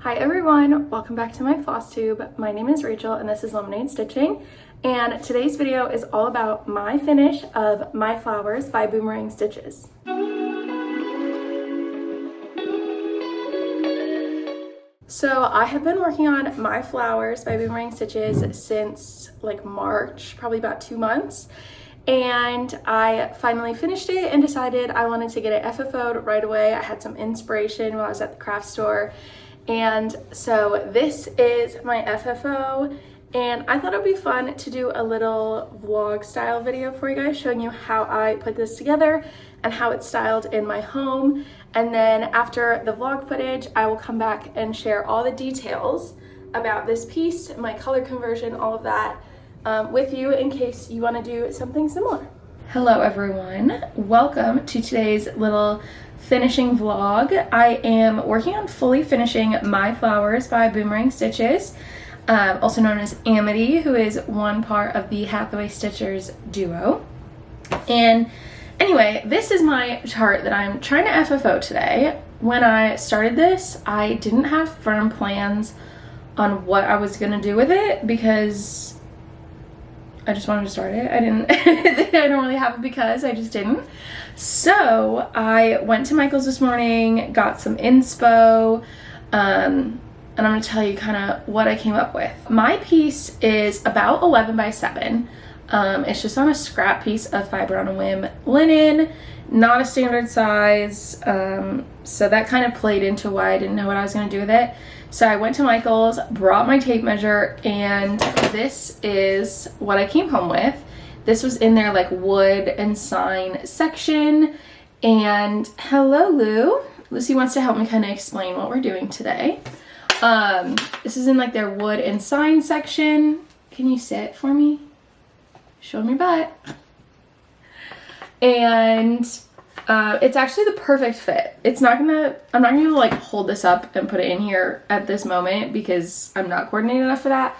Hi everyone, welcome back to my floss tube. My name is Rachel and this is Lemonade Stitching, and today's video is all about my finish of My Flowers by Boomerang stitches. So I have been working on My Flowers by Boomerang stitches since like March, probably about 2 months. And I finally finished it and decided I wanted to get it FFO'd right away. I had some inspiration while I was at the craft store. And so this is my FFO, and I thought it would be fun to do a little vlog style video for you guys showing you how I put this together and how it's styled in my home. And then after the vlog footage, I will come back and share all the details about this piece, my color conversion, all of that with you in case you want to do something similar. Hello everyone, welcome to today's little finishing vlog. I am working on fully finishing My Flowers by Boomerang Stitches, also known as Amity, who is one part of the Hathaway Stitchers duo. And anyway, this is my chart that I'm trying to FFO today. When I started this, I didn't have firm plans on what I was gonna do with it because I just wanted to start it. I don't really have it because I just didn't. So I went to Michael's this morning, got some inspo, and I'm gonna tell you kind of what I came up with. My piece is about 11 by 7. It's just on a scrap piece of fiber on a Whim linen, not a standard size. So that kind of played into why I didn't know what I was gonna do with it. So I went to Michael's, brought my tape measure, and this is what I came home with. This was in their like wood and sign section. And hello, Lou. Lucy wants to help me kind of explain what we're doing today. This is in like their wood and sign section. Can you sit for me? Show me your butt. And it's actually the perfect fit. I'm not gonna like hold this up and put it in here at this moment because I'm not coordinated enough for that.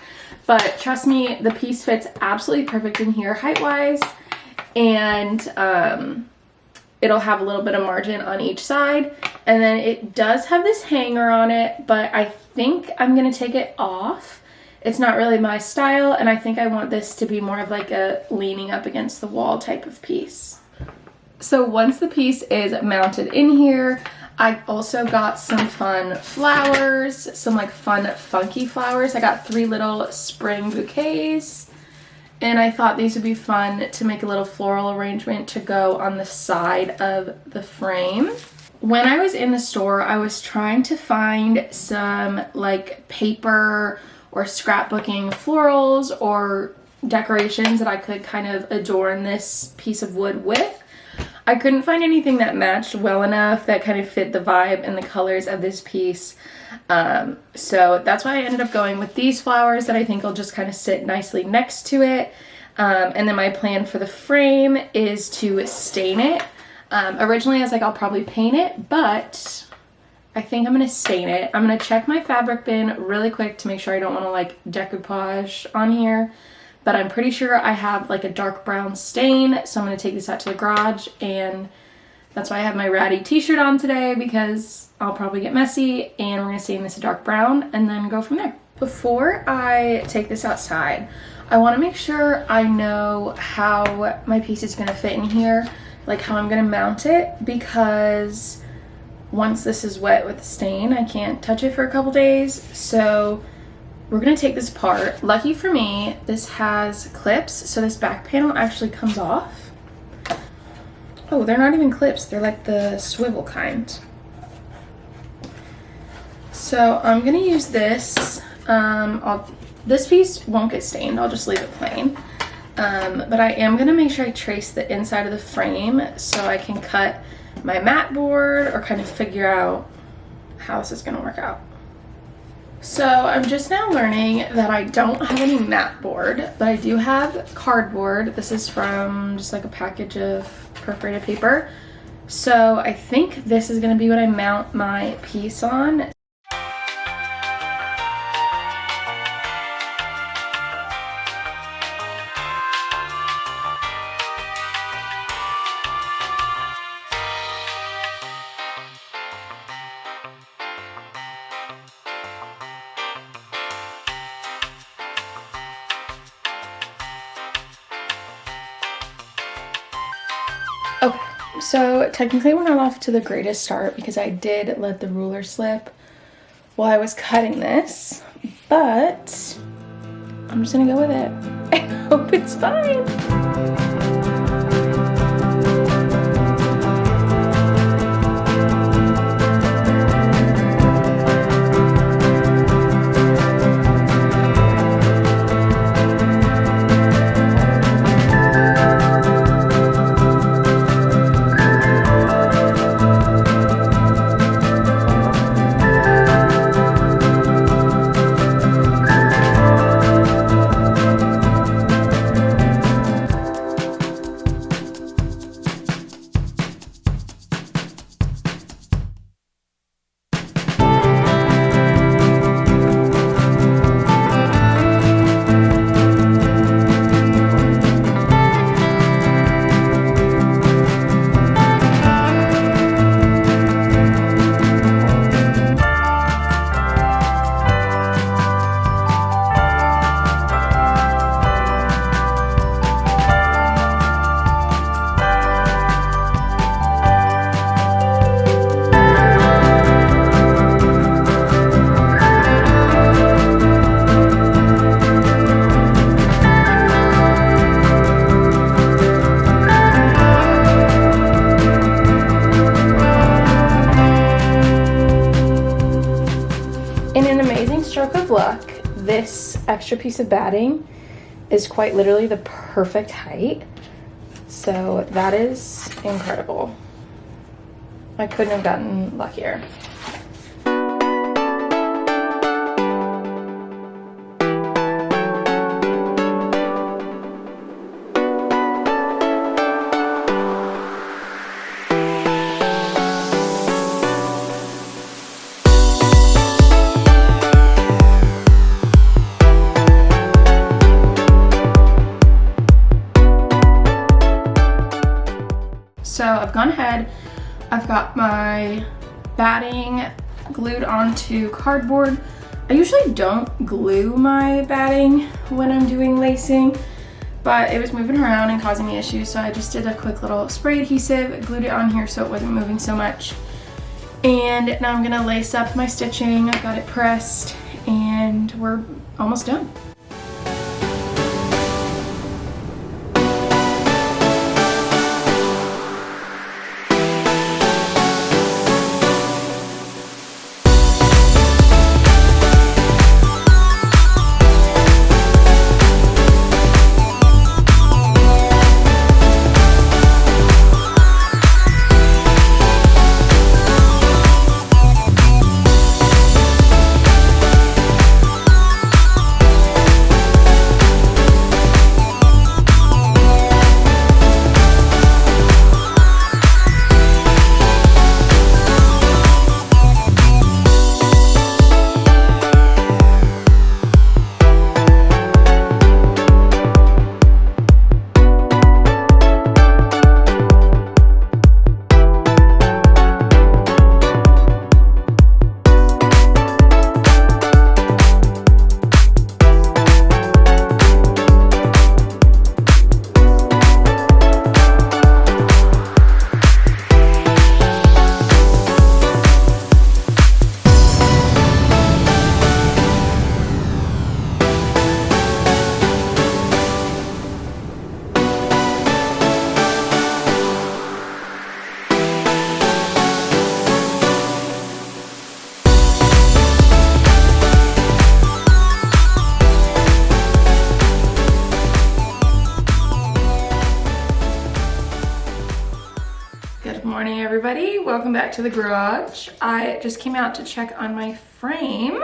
But trust me, the piece fits absolutely perfect in here height-wise, and it'll have a little bit of margin on each side. And then it does have this hanger on it, but I think I'm gonna take it off. It's not really my style, and I think I want this to be more of like a leaning up against the wall type of piece. So once the piece is mounted in here, I also got some fun flowers, some like fun funky flowers. I got 3 little spring bouquets, and I thought these would be fun to make a little floral arrangement to go on the side of the frame. When I was in the store, I was trying to find some like paper or scrapbooking florals or decorations that I could kind of adorn this piece of wood with. I couldn't find anything that matched well enough that kind of fit the vibe and the colors of this piece. So that's why I ended up going with these flowers that I think will just kind of sit nicely next to it. And then my plan for the frame is to stain it. Originally I was like, I'll probably paint it, but I think I'm gonna stain it. I'm gonna check my fabric bin really quick to make sure I don't wanna like decoupage on here. But I'm pretty sure I have like a dark brown stain, so I'm going to take this out to the garage, and that's why I have my ratty t-shirt on today, because I'll probably get messy, and we're going to stain this a dark brown and then go from there. Before I take this outside, I want to make sure I know how my piece is going to fit in here, like how I'm going to mount it, because once this is wet with the stain, I can't touch it for a couple days. So we're gonna take this apart. Lucky for me, this has clips, so this back panel actually comes off. Oh, they're not even clips, they're like the swivel kind. So I'm gonna use this. This piece won't get stained, I'll just leave it plain. But I am gonna make sure I trace the inside of the frame so I can cut my mat board or kind of figure out how this is gonna work out. So I'm just now learning that I don't have any mat board, but I do have cardboard. This is from just like a package of perforated paper. So I think this is going to be what I mount my piece on. So technically we're not off to the greatest start because I did let the ruler slip while I was cutting this, but I'm just gonna go with it and hope it's fine. In an amazing stroke of luck, this extra piece of batting is quite literally the perfect height. So that is incredible. I couldn't have gotten luckier. So I've gone ahead, I've got my batting glued onto cardboard. I usually don't glue my batting when I'm doing lacing, but it was moving around and causing me issues, so I just did a quick little spray adhesive, glued it on here so it wasn't moving so much. And now I'm gonna lace up my stitching. I've got it pressed and we're almost done. Morning everybody, welcome back to the garage. I just came out to check on my frame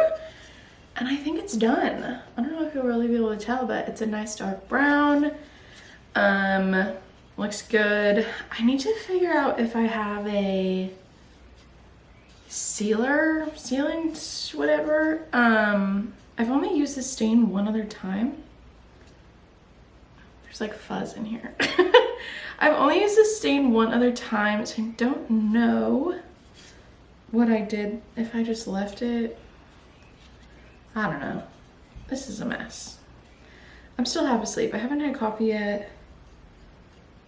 and I think it's done. I don't know if you'll really be able to tell, but it's a nice dark brown. Looks good. I need to figure out if I have a sealing, whatever. I've only used this stain one other time. There's like fuzz in here. I've only used this stain one other time, so I don't know what I did, if I just left it. I don't know. This is a mess. I'm still half asleep. I haven't had coffee yet.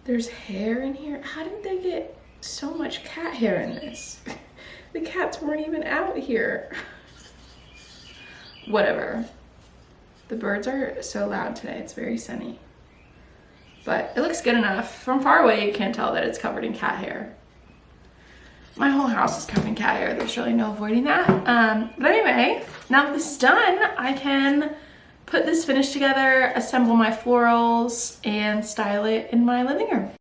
There's hair in here. How did they get... So much cat hair in this. The cats weren't even out here. Whatever. The birds are so loud today, it's very sunny. But it looks good enough. From far away, you can't tell that it's covered in cat hair. My whole house is covered in cat hair. There's really no avoiding that. But anyway, now that this is done, I can put this finish together, assemble my florals, and style it in my living room.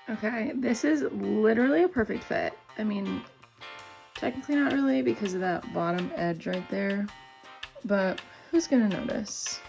Okay, this is literally a perfect fit. I mean, technically not really because of that bottom edge right there, but who's gonna notice?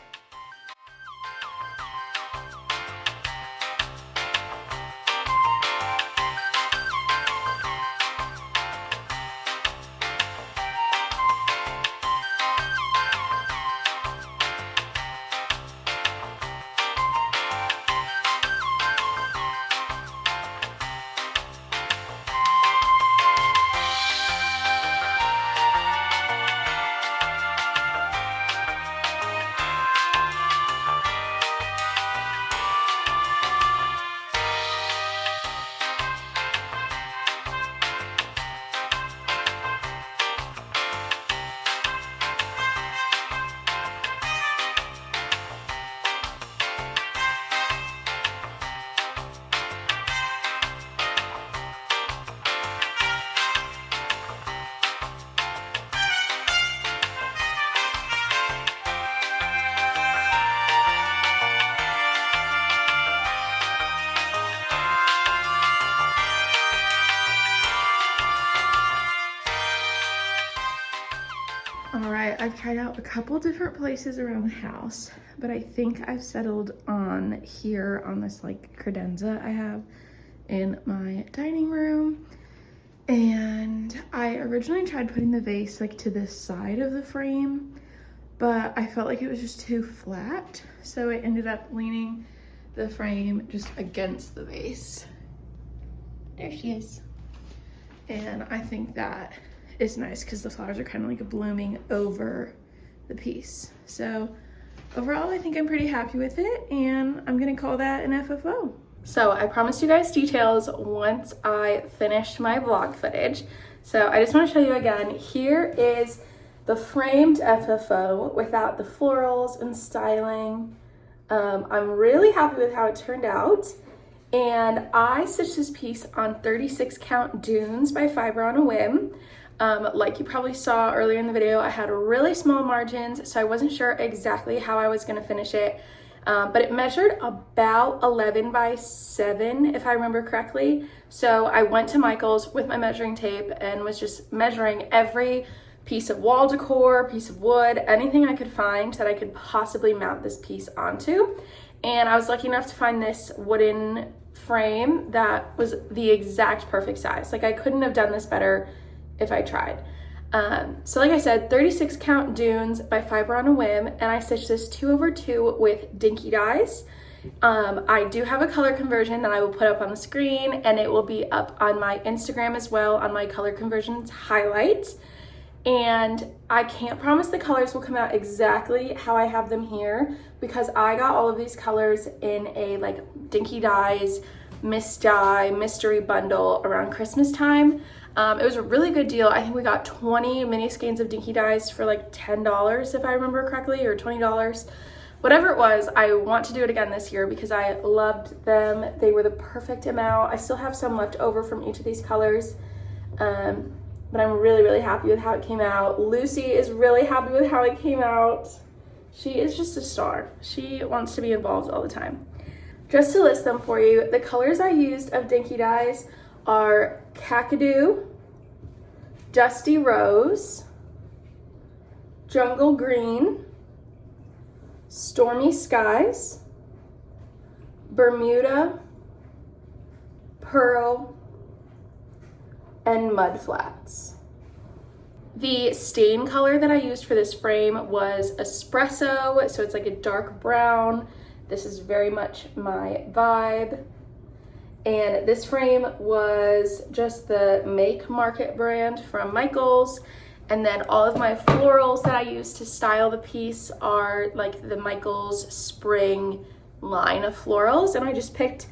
Alright, I've tried out a couple different places around the house, but I think I've settled on here on this like credenza I have in my dining room. And I originally tried putting the vase like to this side of the frame, but I felt like it was just too flat. So I ended up leaning the frame just against the vase. There she is. And I think that is nice because the flowers are kind of like blooming over the piece. So overall, I think I'm pretty happy with it, and I'm gonna call that an FFO. So I promised you guys details once I finished my vlog footage. So I just want to show you again. Here is the framed FFO without the florals and styling. I'm really happy with how it turned out. And I stitched this piece on 36 count Dunes by Fiber on a Whim. Like you probably saw earlier in the video, I had really small margins, so I wasn't sure exactly how I was gonna finish it. But it measured about 11 by 7, if I remember correctly. So I went to Michael's with my measuring tape and was just measuring every piece of wall decor, piece of wood, anything I could find that I could possibly mount this piece onto. And I was lucky enough to find this wooden frame that was the exact perfect size. Like I couldn't have done this better if I tried. So like I said, 36 count Dunes by Fiber on a Whim, and I stitched this 2/2 with Dinky dies. I do have a color conversion that I will put up on the screen, and it will be up on my Instagram as well on my color conversions highlight. And I can't promise the colors will come out exactly how I have them here because I got all of these colors in a like Dinky dies Miss Dye mystery bundle around Christmas time. It was a really good deal. I think we got 20 mini skeins of Dinky dies for like $10 if I remember correctly, or $20. Whatever it was, I want to do it again this year because I loved them. They were the perfect amount. I still have some left over from each of these colors. But I'm really, really happy with how it came out. Lucy is really happy with how it came out. She is just a star. She wants to be involved all the time. Just to list them for you, the colors I used of Dinky dies are Kakadu, Dusty Rose, Jungle Green, Stormy Skies, Bermuda, Pearl, and Mud Flats. The stain color that I used for this frame was Espresso, so it's like a dark brown. This is very much my vibe. And this frame was just the Make Market brand from Michaels. And then all of my florals that I use to style the piece are like the Michaels Spring line of florals. And I just picked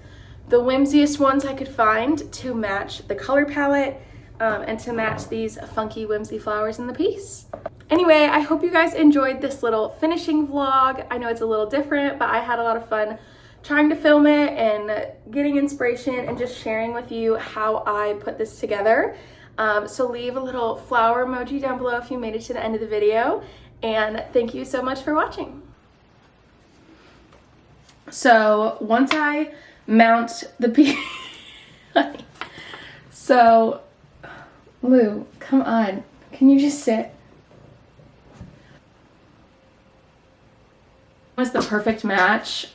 the whimsiest ones I could find to match the color palette and to match these funky whimsy flowers in the piece. Anyway, I hope you guys enjoyed this little finishing vlog. I know it's a little different, but I had a lot of fun trying to film it and getting inspiration and just sharing with you how I put this together. So leave a little flower emoji down below if you made it to the end of the video, and thank you so much for watching. So once I mount the piece, so Lou, come on, can you just sit? Was the perfect match.